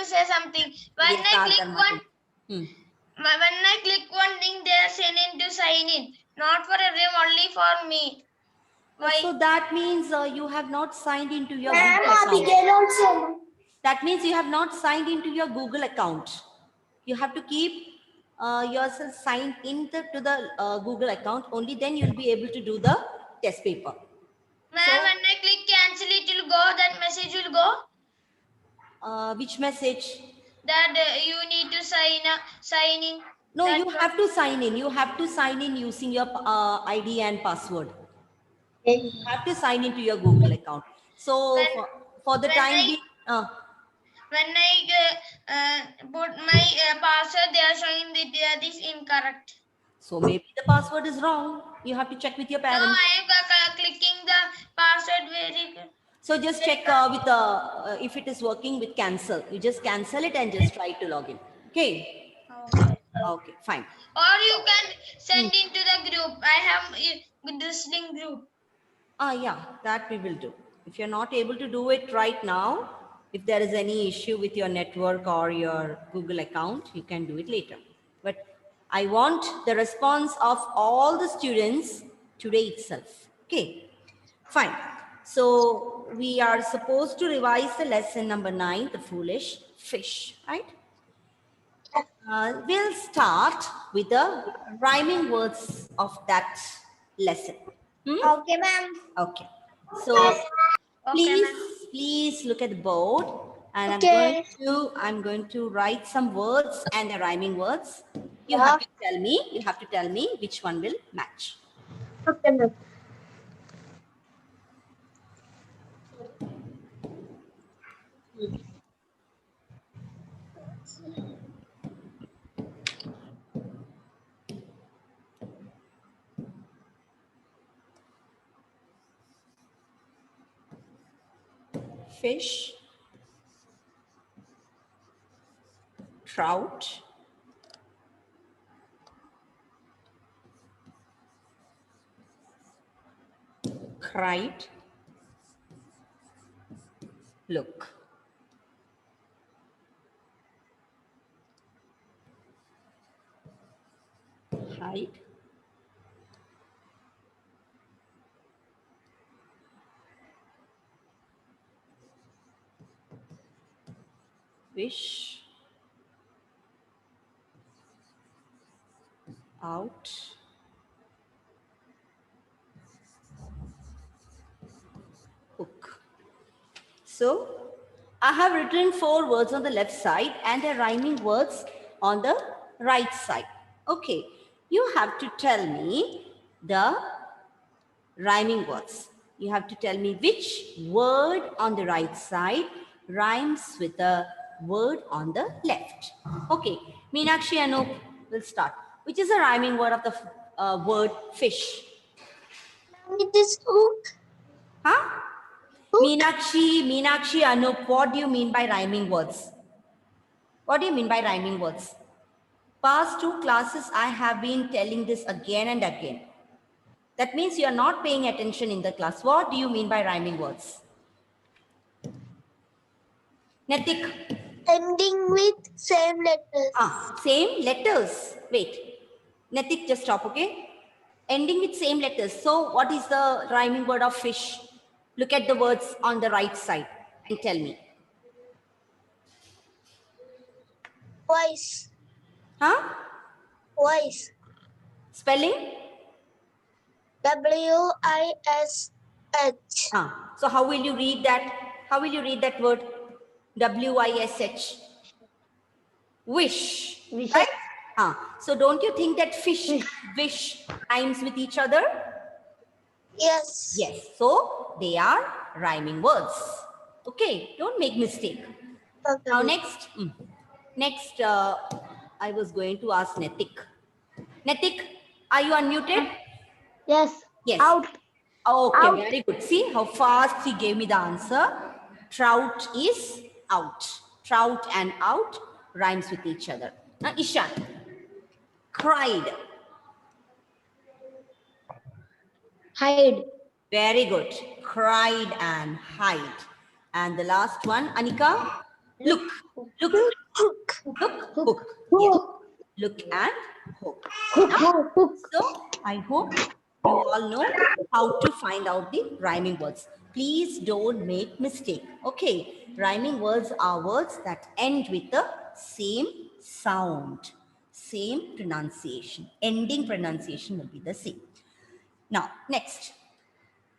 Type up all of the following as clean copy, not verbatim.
to say something. When Yes, I click one, Hmm. when I click one thing, they are sending to sign in. Not for everyone, only for me. Why? So that means you have not signed into your Ma'am, Google account. Abigail also. That means you have not signed into your Google account. You have to keep yourself signed into the Google account. Only then you'll be able to do the test paper. Ma'am, So, when I click cancel, it will go. That message will go. which message? That you need to sign in. No, That you have to sign in. You have to sign in using your ID and password. You have to sign into your Google account. So for the time being, when I put my password, they are showing that this incorrect. so maybe the password is wrong. You have to check with your No, parents. I am clicking the password very good. So just check with if it is working with cancel. You just cancel it and just try to log in. Okay. Okay. Okay, fine. Or you can send into the group. I have this link group. Yeah, that we will do. If you're not able to do it right now, if there is any issue with your network or your Google account, you can do it later. But I want the response of all the students today itself. Okay, fine. So we are supposed to revise the lesson number 9, the foolish fish, right? We'll start with the rhyming words of that lesson. Okay, ma'am. Okay. So Okay, ma'am. please look at the board, and Okay. I'm going to write some words and the rhyming words. You Yeah. have to tell me which one will match. Okay, ma'am. Fish, trout, cried, look. Hide, wish, out, hook. So I have written 4 words on the left side and the rhyming words on the right side. Okay, you have to tell me the rhyming words. You have to tell me which word on the right side rhymes with the word on the left. Okay, Meenakshi Anup will start. Which is the rhyming word of the word fish? It is hook. Huh? Meenakshi Anup, what do you mean by rhyming words? What do you mean by rhyming words? Past 2 classes, I have been telling this again and again. That means you are not paying attention in the class. What do you mean by rhyming words? Natik. Ending with same letters. Same letters. Wait. Natik, just stop, okay? Ending with same letters. So what is the rhyming word of fish? Look at the words on the right side and tell me. Twice. Huh? Twice. Spelling? WISH. So how will you read that? How will you read that word? WISH. Wish. Wish. Right? So don't you think that fish and wish rhymes with each other? Yes. Yes. So they are rhyming words. Okay. Don't make mistake. Okay. Now next. Next, I was going to ask Netik. Netik, are you unmuted? Yes. Yes. Out. Okay, Out. very good. See how fast he gave me the answer. Trout is out. Trout and out rhymes with each other. Now, Ishan, cried. Hide. Very good. Cried and hide. And the last one, Anika? Look. Look. Look. Hook. Yes. Look and hook. So I hope you all know how to find out the rhyming words. Please don't make mistake. Okay. Rhyming words are words that end with the same sound, same pronunciation. Ending pronunciation will be the same. Now, next.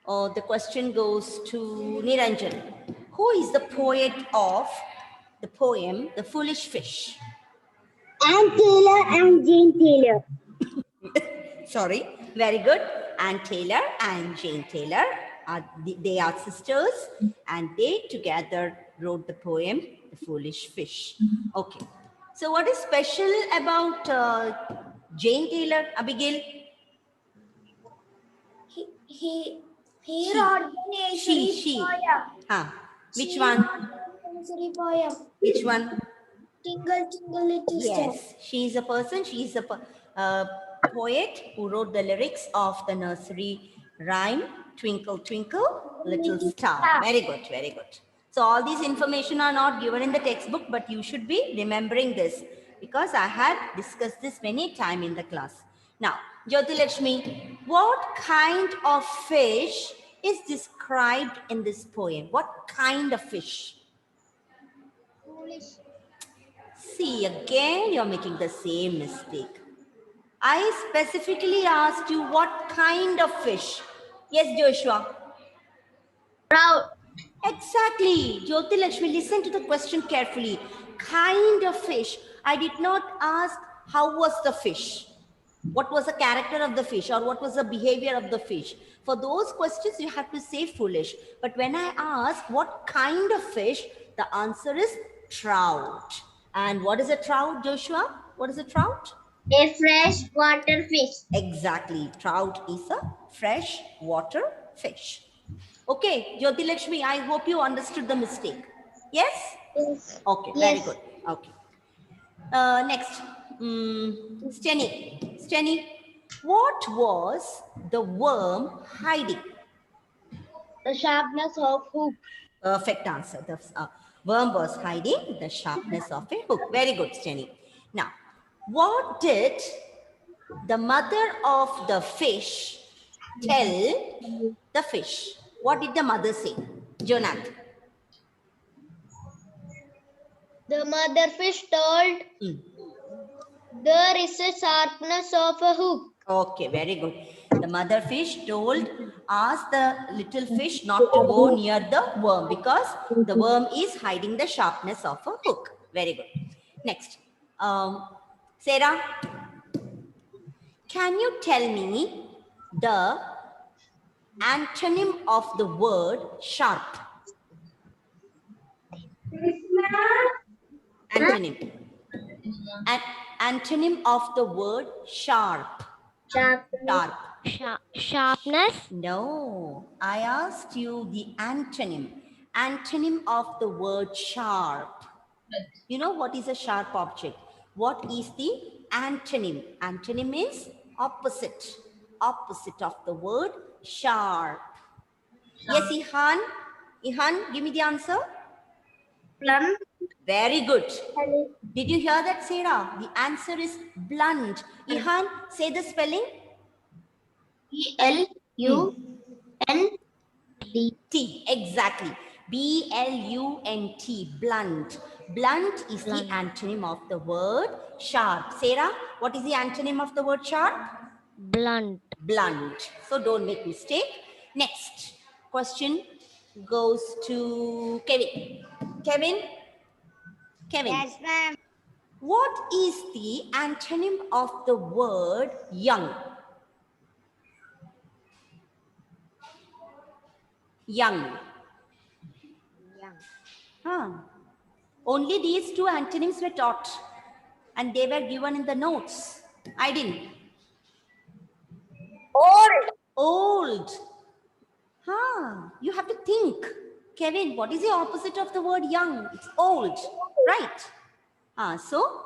The question goes to Niranjan. Who is the poet of the poem The Foolish Fish? Anne Taylor and Jane Taylor. Sorry, very good. Anne Taylor and Jane Taylor, they are sisters and they together wrote the poem The Foolish Fish. Okay. So what is special about Jane Taylor, Abigail? He wrote the nursery She. poem. Huh. Which She one? wrote the nursery poem. Which one? Tingle, tingle, little star. Yes, she is a person. She is a poet who wrote the lyrics of the nursery rhyme, Twinkle, Twinkle, Little Star. Very good, very good. So all these information are not given in the textbook, but you should be remembering this because I had discussed this many times in the class. Now, Jyoti Lakshmi, what kind of fish is described in this poem? What kind of fish? Foolish. See, again, you're making the same mistake. I specifically asked you what kind of fish. Yes, Joshua. Proud. Exactly. Jyoti Lakshmi, listen to the question carefully. Kind of fish. I did not ask how was the fish. What was the character of the fish or what was the behavior of the fish? For those questions, you have to say foolish. But when I ask what kind of fish, the answer is trout. And what is a trout, Joshua? What is a trout? A fresh water fish. Exactly. Trout is a fresh water fish. Okay, Jyoti Lakshmi, I hope you understood the mistake. Yes? Yes. Okay, very good. Okay. Next, Steny. Steny, what was the worm hiding? The sharpness of hook. Perfect answer. The worm was hiding the sharpness of a hook. Very good, Steny. Now, what did the mother of the fish tell the fish? What did the mother say? Jonath. The mother fish told, there is a sharpness of a hook. Okay, very good. The mother fish asked the little fish not to go near the worm because the worm is hiding the sharpness of a hook. Very good. Next, Sarah, can you tell me the antonym of the word sharp? Antonym. An antonym of the word sharp. Sharp. Sharpness. No, I asked you the antonym. Antonym of the word sharp. You know what is a sharp object? What is the antonym? Antonym means opposite. Opposite of the word sharp. Yes, Ihan. Ihan, give me the answer. Plum. Very good. Did you hear that, Sarah? The answer is blunt. Ihan, say the spelling. B-L-U-N-D. T, exactly. B-L-U-N-T, blunt. Blunt is the antonym of the word sharp. Sarah, what is the antonym of the word sharp? Blunt. Blunt. So don't make mistake. Next question goes to Kevin. Kevin? Yes, ma'am. What is the antonym of the word young? Young. Huh. Only these two antonyms were taught and they were given in the notes. I didn't. Old. Old. Huh. You have to think. Kevin, what is the opposite of the word young? It's old, right? So,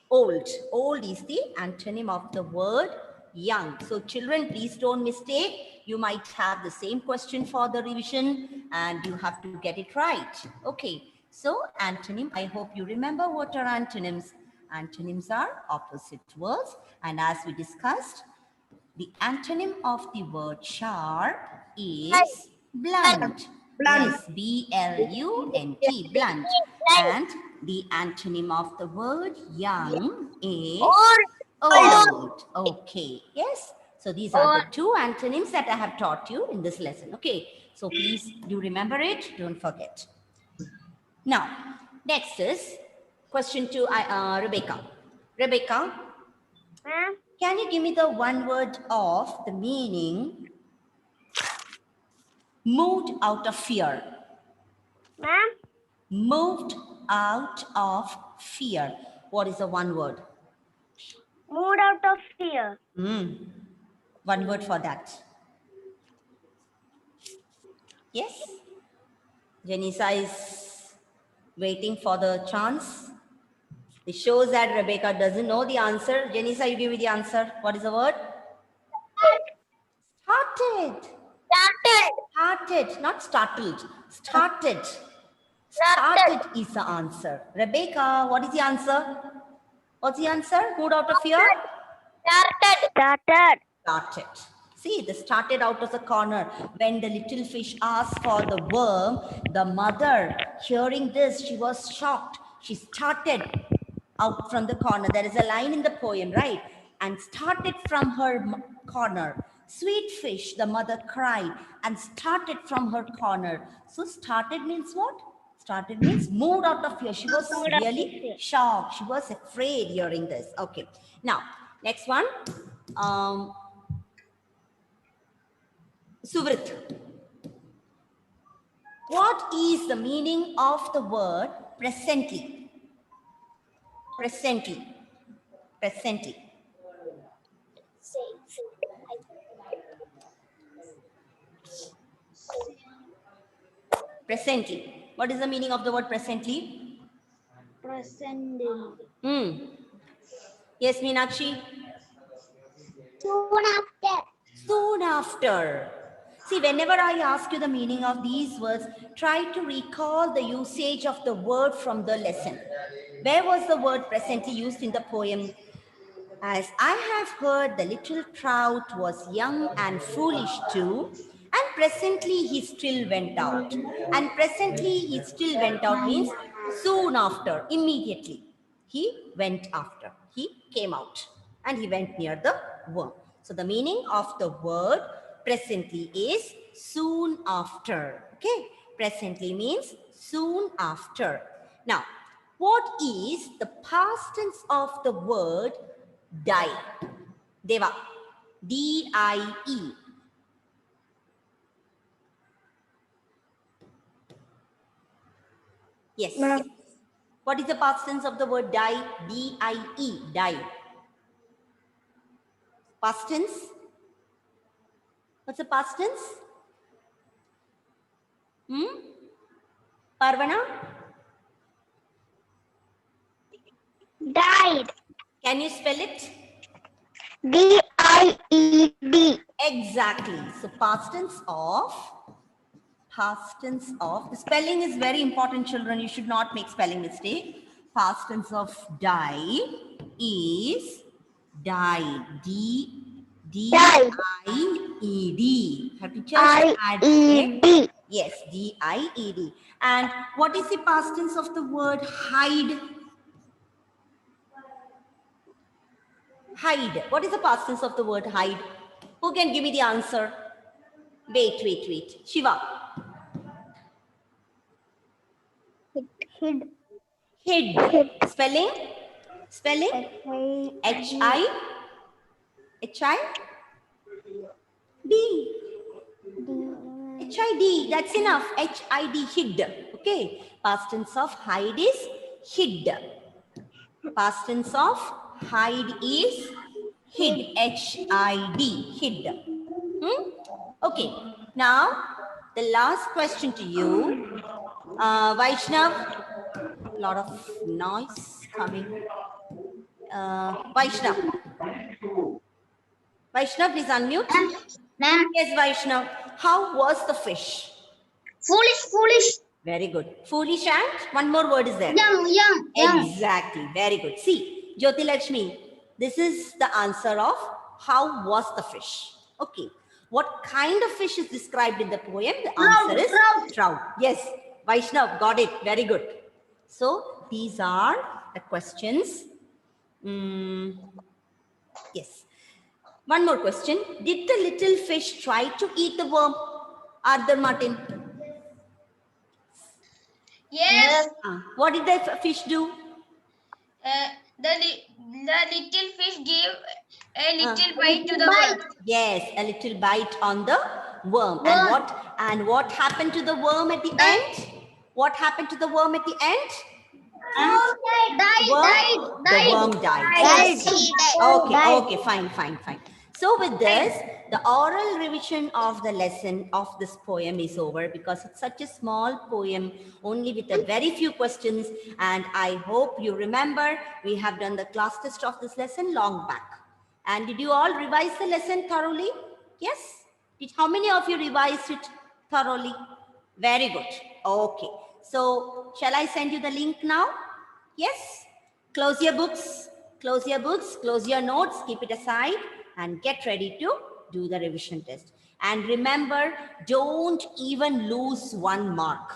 old. Old is the antonym of the word young. So, children, please don't mistake. You might have the same question for the revision and you have to get it right. Okay. So antonym, I hope you remember what are antonyms. Antonyms are opposite words. And as we discussed, the antonym of the word sharp is blunt. Yes, B-L-U-N-T, blunt. And the antonym of the word young is old. Okay, yes. So these are the two antonyms that I have taught you in this lesson. Okay, so please do remember it. Don't forget. Now, next is question to Rebecca. Rebecca, Ma'am. can you give me the one word of the meaning moved out of fear? Ma'am. Moved out of fear. What is the one word? Moved out of fear. One word for that. Yes? Janisa is waiting for the chance. It shows that Rebecca doesn't know the answer. Janisa, you give me the answer. What is the word? Started. Started, not startled. Started. Started is the answer. Rebecca, what is the answer? What's the answer? Moved out of fear? Started. Started. See, they started out of the corner. When the little fish asked for the worm, the mother, hearing this, she was shocked. She started out from the corner. There is a line in the poem, right? And started from her corner. Sweet fish, the mother cried, and started from her corner. So started means what? Started means moved out of fear. She was really shocked. She was afraid hearing this. Okay. Now, next one. Suvrit. What is the meaning of the word presently? Presently. Presently. Presently. What is the meaning of the word presently? Presently. Yes, Meenakshi? Soon after. Soon after. See, whenever I ask you the meaning of these words, try to recall the usage of the word from the lesson. Where was the word presently used in the poem? As I have heard, the little trout was young and foolish too, and presently he still went out. And presently he still went out means soon after, immediately. He went after. He came out and he went near the worm. So the meaning of the word presently is soon after. Okay, presently means soon after. Now, what is the past tense of the word die? Deva. D-I-E. Yes. Ma'am. Yes. What is the past tense of the word die? D-I-E. Die. Past tense? What's the past tense? Parvana? Died. Can you spell it? D-I-E-D. Exactly. So past tense of, the spelling is very important, children. You should not make spelling mistake. Past tense of die is died. D-I-E-D. Have to just add it. I-E-D. Yes, D-I-E-D. And what is the past tense of the word hide? Hide. What is the past tense of the word hide? Who can give me the answer? Wait. Shiva. Hid. Hid. Spelling? H-I? D. H-I-D. That's enough. H-I-D. Hid. Okay. Past tense of hide is hid. Past tense of hide is hid. H-I-D. Hid. Okay. Now, the last question to you. Vaishnav. A lot of noise coming. Vaishnav. Vaishnav, please unmute. Ma'am. Yes, Vaishnav. How was the fish? Foolish. Very good. Foolish and one more word is there. Young. Exactly. Very good. See, Jyoti Lakshmi, this is the answer of how was the fish. Okay. What kind of fish is described in the poem? The answer is trout. Yes. Vaishnav, got it. Very good. So these are the questions. Yes. One more question. Did the little fish try to eat the worm? Arthur Martin. Yes. What did the fish do? The little fish gave a little bite to the worm. Yes, a little bite on the worm. And what happened to the worm at the end? What happened to the worm at the end? The worm died. Okay, fine. So with this, the oral revision of the lesson of this poem is over because it's such a small poem, only with a very few questions. And I hope you remember, we have done the class test of this lesson long back. And did you all revise the lesson thoroughly? Yes? How many of you revised it thoroughly? Very good. Okay. So shall I send you the link now? Yes? Close your books, close your notes, keep it aside and get ready to do the revision test. And remember, don't even lose 1 mark.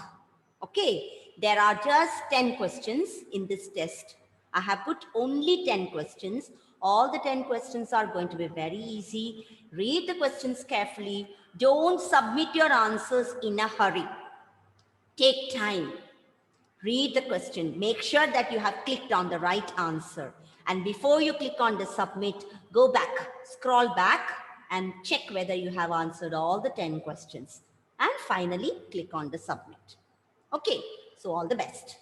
Okay, there are just 10 questions in this test. I have put only 10 questions. All the 10 questions are going to be very easy. Read the questions carefully. Don't submit your answers in a hurry. Take time. Read the question. Make sure that you have clicked on the right answer. And before you click on the submit, go back, scroll back and check whether you have answered all the 10 questions. And finally, click on the submit. Okay, so all the best.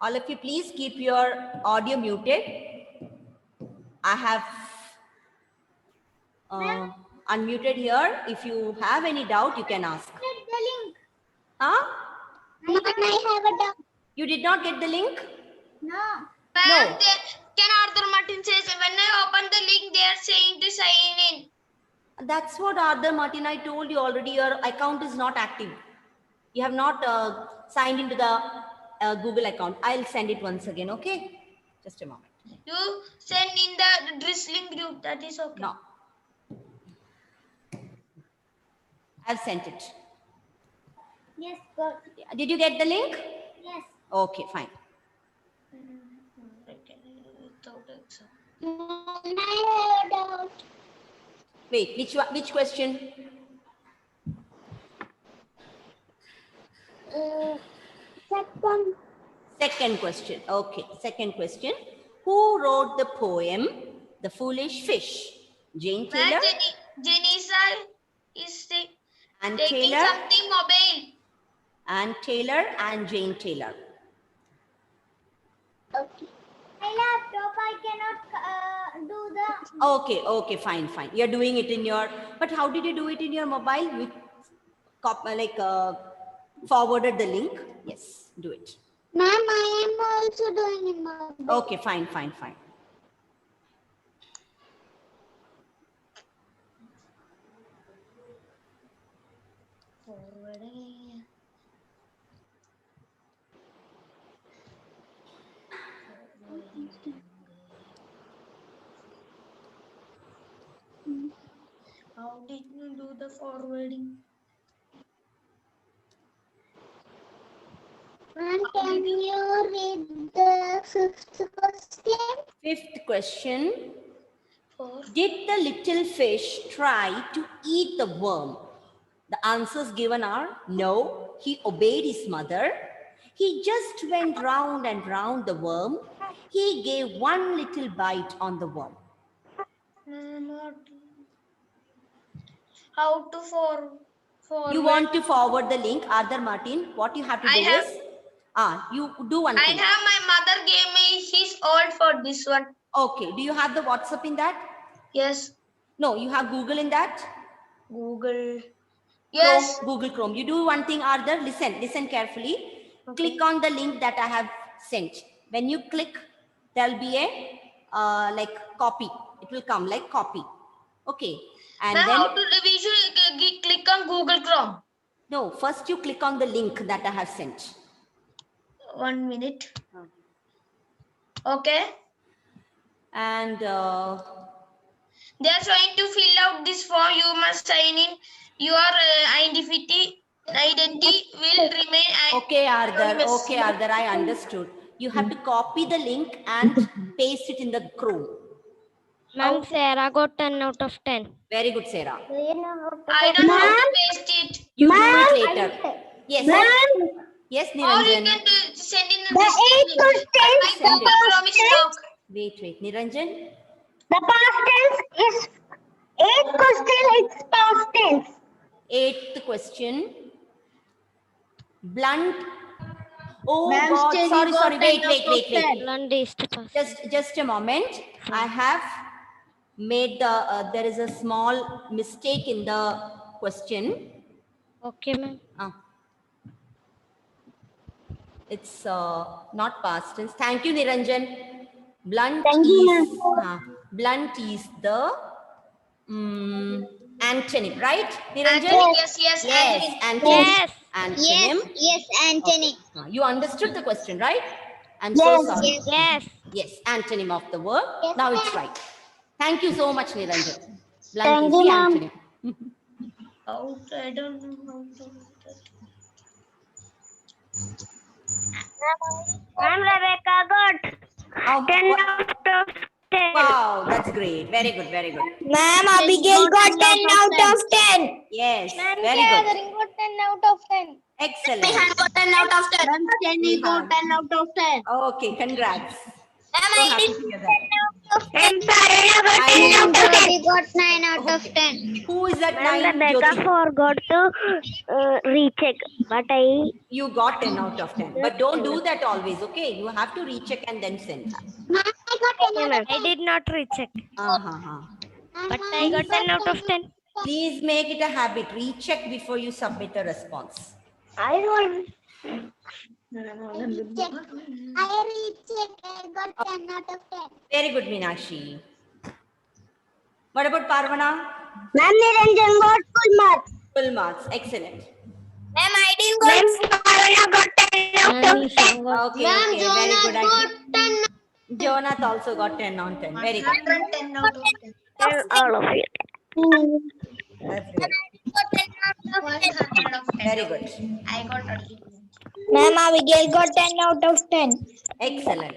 All of you, please keep your audio muted. I have unmuted here. If you have any doubt, you can ask. Huh? I have a doubt. You did not get the link? No. Ma'am, can Arthur Martin says when I open the link, they are saying to sign in. That's what Arthur Martin, I told you already, your account is not active. You have not signed into the Google account. I'll send it once again, okay? Just a moment. You send in the drizzling group, that is okay. No. I've sent it. Yes, good. Did you get the link? Yes. Okay, fine. I have a doubt. Wait, which question? Second question. Okay, second question. Who wrote the poem The Foolish Fish? Jane Taylor? Janisa is and taking Taylor? something mobile. And Taylor and Jane Taylor. Okay. My laptop, I cannot do the... Okay, fine. You're doing it in your... But how did you do it in your mobile? You forwarded the link? Yes, do it. Ma'am, I am also doing in my... Okay, fine. Forwarding. How did you do the forwarding? And can you read the 5th question? 5th question. For Did the little fish try to eat the worm? The answers given are no, he obeyed his mother. He just went round and round the worm. He gave one little bite on the worm. how to forward? You want to forward the link, Arthur Martin? What you have to do is You do one I thing. have my mother gave me his old for this one. Okay. Do you have the WhatsApp in that? Yes. No, you have Google in that? Google. Yes. Chrome, Google Chrome. You do one thing, Arthur. Listen carefully. Okay. Click on the link that I have sent. When you click, there'll be a like copy. It will come like copy. Okay. And Ma'am, then how to we should click on Google Chrome. no, first you click on the link that I have sent. 1 minute. Okay. And They are trying to fill out this form. You must sign in. Your identity will remain. okay, Arthur. anonymous. Okay, Arthur. I understood. You have to copy the link and paste it in the Chrome. Ma'am, Sarah got 10 out of 10. Very good, Sarah. I don't know how to paste it. You do it later. Yes. Yes, Or you Niranjan. can send in The this eight link. question, My Send Google it. Chrome is stuck. Wait. Niranjan. The past tense is 8 question, it's past tense. 8th question. Blunt. Oh Ma'am, God. still Sorry. you got Wait. 10 out of 10. Blunt is the past. Just a moment. I have made the, there is a small mistake in the question. Okay, ma'am. It's not past tense. Thank you, Niranjan. Blunt Thank you, is blunt is the antonym, right, Niranjan? Anthony, yes, Yes, Anthony. antonym. Yes. Antonym. Yes, Anthony. Okay. You understood the question, right? I'm Yes, so sorry. yes. Yes, antonym of the word. Yes, Now it's ma'am. right. Thank you so much, Niranjan. Blunt Thank is you, the ma'am. antonym. I don't know how to do that. Ma'am, Rebecca got Oh, 10 what- out of 10. wow, that's great. Very good. Ma'am, Abigail got 10 out of 10. Yes, Ma'am, very good. Gathering got 10 out of 10. Excellent. got 10 out of 10. Ma'am, Jenny got 10 out of 10. Okay, congrats. Ma'am, So I happy did to hear 10 that. out of 10. Ma'am, I Ma'am, remember. Jyoti got 9 out of Okay. 10. Who is that Ma'am, nine, Rebecca Jyoti? forgot to recheck, but I... You got 10 out of 10. But don't do that always, okay? You have to recheck and then send. Ma'am, I got 10 out of 10. I did not recheck, Uh-huh. but I got 10 out of 10. Please make it a habit. Recheck before you submit a response. I will. I recheck. I got 10 out of 10. Very good, Meenakshi. What about Parvana? Ma'am, Niranjan got full marks. Full marks. Excellent. Ma'am, I didn't got. Ma'am, got 10 out of 10. Okay, Ma'am, okay. Very good. got 10. Jonath also got 10 on 10. Very good. 10 out of 10. All of it. That's great. 100 of 10. Very good. I got 30. Ma'am, Abigail got 10 out of 10. Excellent.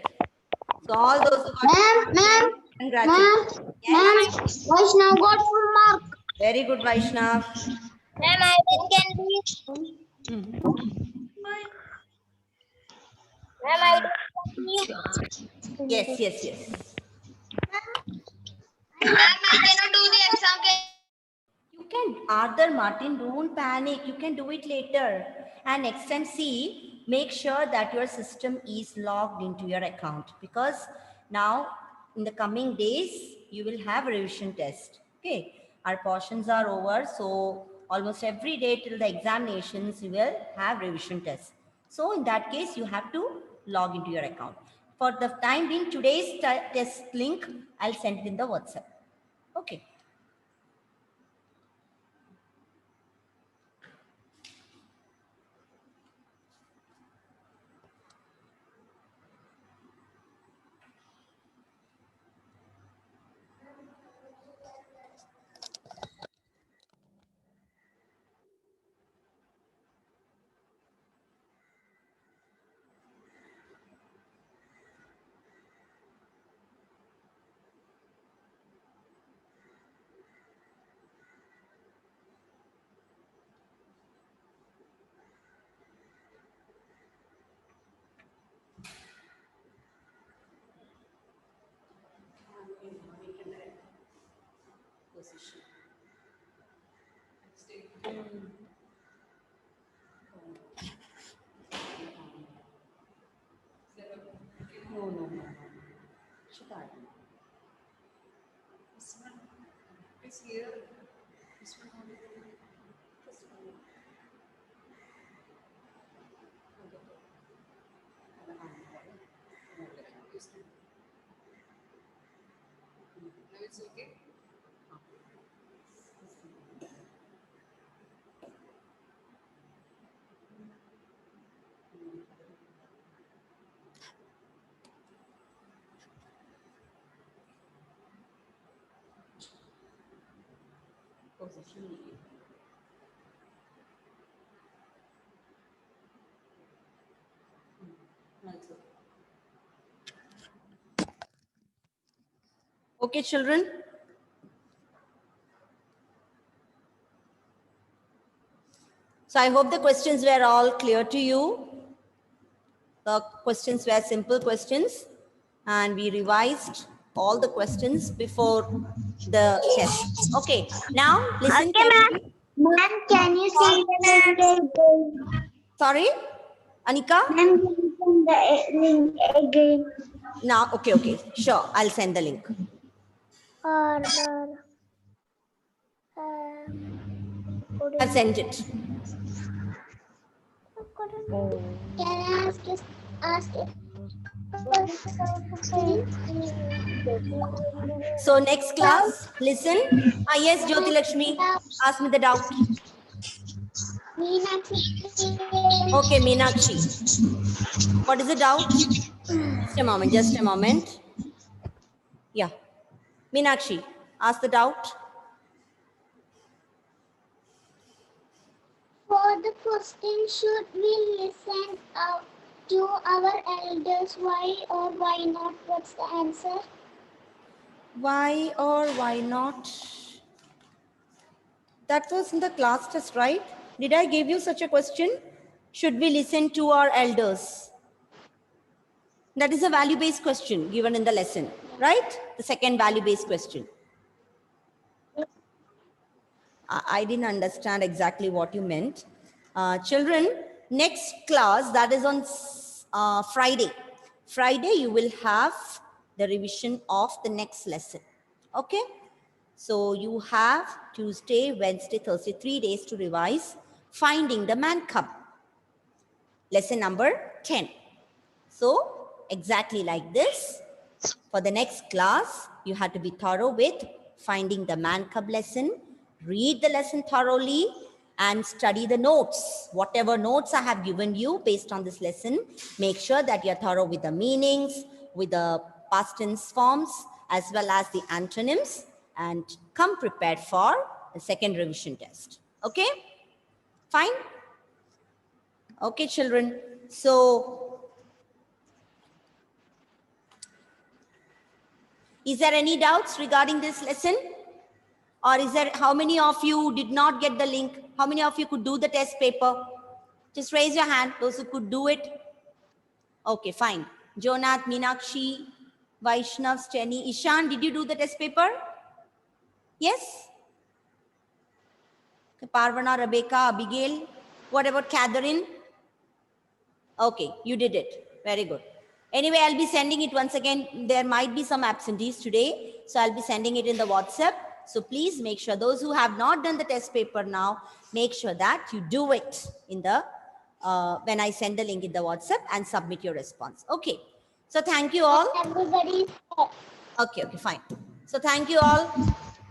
So all those who got Ma'am, congratulations. Yes. Vaishnav got full mark. Very good, Vaishnav. Ma'am, I can do it. Ma'am, I can Yes. Ma'am, I cannot do the exam. You can, Arthur, Martin, don't panic. You can do it later. And next time, see, make sure that your system is logged into your account, because now in the coming days, you will have revision test. Okay. Our portions are over. So almost every day till the examinations, you will have revision tests. So in that case, you have to log into your account. For the time being, today's test link, I'll send it in the WhatsApp. Okay. Okay, children. So I hope the questions were all clear to you. The questions were simple questions, and we revised all the questions before the test. Okay, now listen Okay, carefully. Ma'am, can you send the link again? Sorry, Anika? Ma'am, can you send the link again? Now, okay, sure. I'll send the link. I've sent it. Can I ask it? So next class, listen. Yes, Jyoti Lakshmi, ask me the doubt. Okay, Meenakshi. What is the doubt? Just a moment. Yeah. Meenakshi, ask the doubt. For the question, should we listen to our elders? Why or why not? What's the answer? Why or why not? That was in the class test, right? Did I give you such a question? Should we listen to our elders? That is a value-based question given in the lesson, right? The second value-based question. I didn't understand exactly what you meant. Children, next class, that is on Friday. Friday, you will have the revision of the next lesson. Okay? So you have Tuesday, Wednesday, Thursday, 3 days to revise Finding the Man Cub. Lesson number 10. So exactly like this, for the next class, you have to be thorough with Finding the Man Cub lesson, read the lesson thoroughly, and study the notes. Whatever notes I have given you based on this lesson, make sure that you're thorough with the meanings, with the past tense forms, as well as the antonyms, and come prepared for the second revision test. Okay? Fine? Okay, children. So, is there any doubts regarding this lesson? Or is there, how many of you did not get the link? How many of you could do the test paper? Just raise your hand, those who could do it. Okay, fine. Jonath, Meenakshi, Vaishnav, Steny, Ishan, did you do the test paper? Yes? Parvana, Rebecca, Abigail. What about Catherine? Okay, you did it. Very good. Anyway, I'll be sending it once again. There might be some absentees today, so I'll be sending it in the WhatsApp. So please make sure those who have not done the test paper now, make sure that you do it in the when I send the link in the WhatsApp and submit your response. Okay. So thank you all. Everybody. Okay, fine. So thank you all.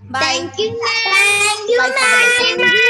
Bye. Thank you, ma'am. Thank you, Bye for the lesson. ma'am.